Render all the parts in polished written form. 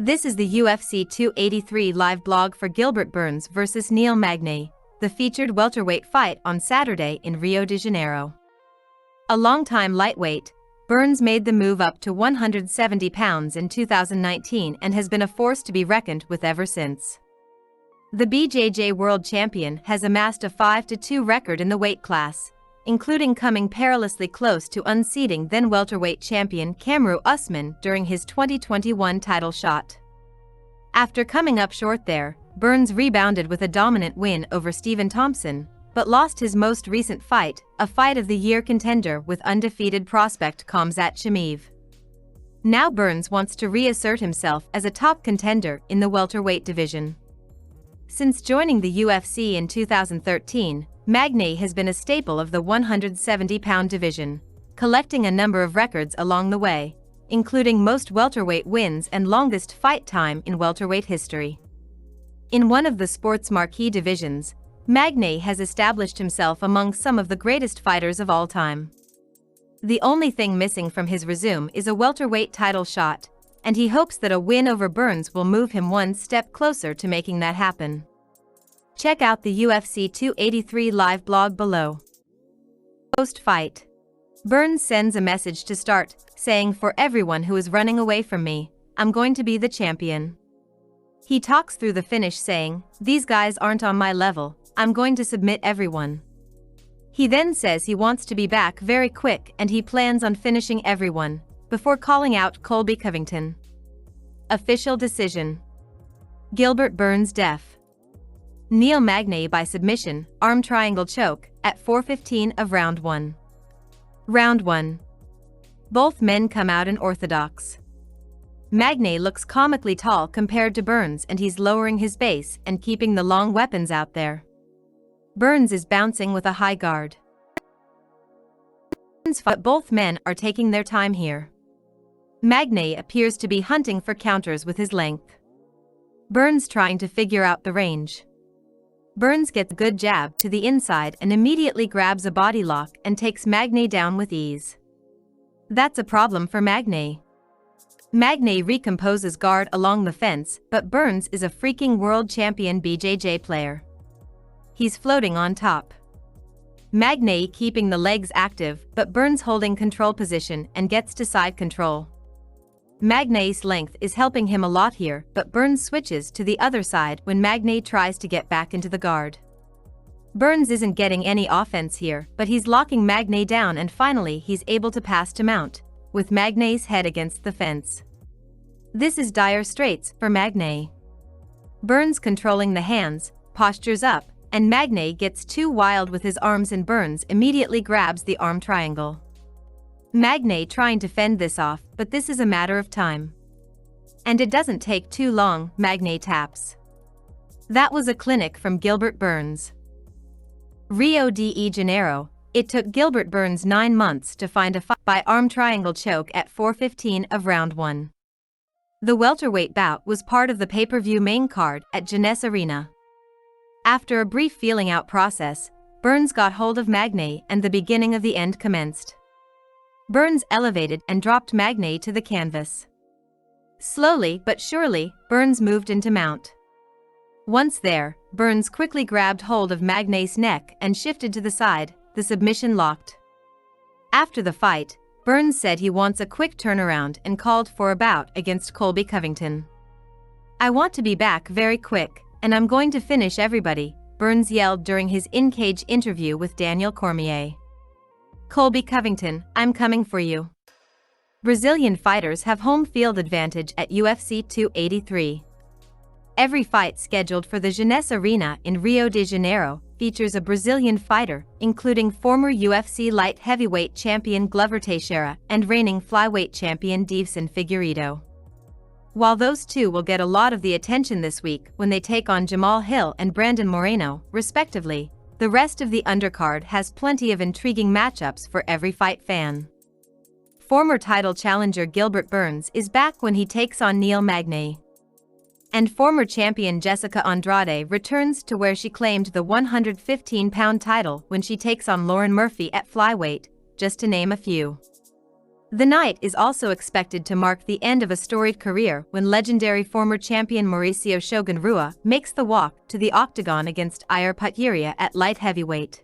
This is the UFC 283 live blog for Gilbert Burns vs Neil Magny, the featured welterweight fight on Saturday in Rio de Janeiro. A longtime lightweight, Burns made the move up to 170 pounds in 2019 and has been a force to be reckoned with ever since. The BJJ world champion has amassed a 5-2 record in the weight class, including coming perilously close to unseating then welterweight champion Kamaru Usman during his 2021 title shot. After coming up short there, Burns rebounded with a dominant win over Stephen Thompson, but lost his most recent fight, a fight of the year contender with undefeated prospect Khamzat Chimaev. Now Burns wants to reassert himself as a top contender in the welterweight division. Since joining the UFC in 2013, Magny has been a staple of the 170-pound division, collecting a number of records along the way, including most welterweight wins and longest fight time in welterweight history. In one of the sport's marquee divisions, Magny has established himself among some of the greatest fighters of all time. The only thing missing from his resume is a welterweight title shot, and he hopes that a win over Burns will move him one step closer to making that happen. Check out the UFC 283 live blog below. Post-fight, Burns sends a message to start, saying, "For everyone who is running away from me, I'm going to be the champion." He talks through the finish saying, "These guys aren't on my level, I'm going to submit everyone." He then says he wants to be back very quick and he plans on finishing everyone, before calling out Colby Covington. Official decision: Gilbert Burns def. Neil Magny by submission, arm triangle choke, at 4:15 of round 1. Round 1. Both men come out unorthodox. Magny looks comically tall compared to Burns and he's lowering his base and keeping the long weapons out there. Burns is bouncing with a high guard. But both men are taking their time here. Magny appears to be hunting for counters with his length. Burns trying to figure out the range. Burns gets a good jab to the inside and immediately grabs a body lock and takes Magny down with ease. That's a problem for Magny. Magny recomposes guard along the fence, but Burns is a freaking world champion BJJ player. He's floating on top. Magny keeping the legs active, but Burns holding control position and gets to side control. Magny's length is helping him a lot here, but Burns switches to the other side when Magny tries to get back into the guard. Burns isn't getting any offense here, but he's locking Magny down and finally he's able to pass to mount, with Magny's head against the fence. This is dire straits for Magny. Burns controlling the hands, postures up, and Magny gets too wild with his arms and Burns immediately grabs the arm triangle. Magny trying to fend this off, but this is a matter of time. And it doesn't take too long, Magny taps. That was a clinic from Gilbert Burns. Rio de Janeiro, it took Gilbert Burns 9 months to find a fight by arm triangle choke at 4:15 of round 1. The welterweight bout was part of the pay-per-view main card at Jeunesse Arena. After a brief feeling-out process, Burns got hold of Magny and the beginning of the end commenced. Burns elevated and dropped Magny to the canvas. Slowly but surely, Burns moved into mount. Once there, Burns quickly grabbed hold of Magny's neck and shifted to the side, the submission locked. After the fight, Burns said he wants a quick turnaround and called for a bout against Colby Covington. "I want to be back very quick, and I'm going to finish everybody," Burns yelled during his in-cage interview with Daniel Cormier. "Colby Covington, I'm coming for you." Brazilian fighters have home field advantage at UFC 283. Every fight scheduled for the Jeunesse Arena in Rio de Janeiro features a Brazilian fighter, including former UFC light heavyweight champion Glover Teixeira and reigning flyweight champion Davison Figueiredo. While those two will get a lot of the attention this week when they take on Jamal Hill and Brandon Moreno, respectively, the rest of the undercard has plenty of intriguing matchups for every fight fan. Former title challenger Gilbert Burns is back when he takes on Neil Magny. And former champion Jessica Andrade returns to where she claimed the 115-pound title when she takes on Lauren Murphy at flyweight, just to name a few. The night is also expected to mark the end of a storied career when legendary former champion Mauricio Shogun Rua makes the walk to the octagon against Ilir Potieria at light heavyweight.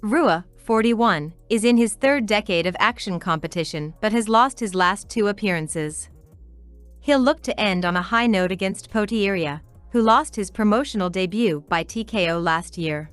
Rua, 41, is in his third decade of action competition but has lost his last 2 appearances. He'll look to end on a high note against Potieria, who lost his promotional debut by TKO last year.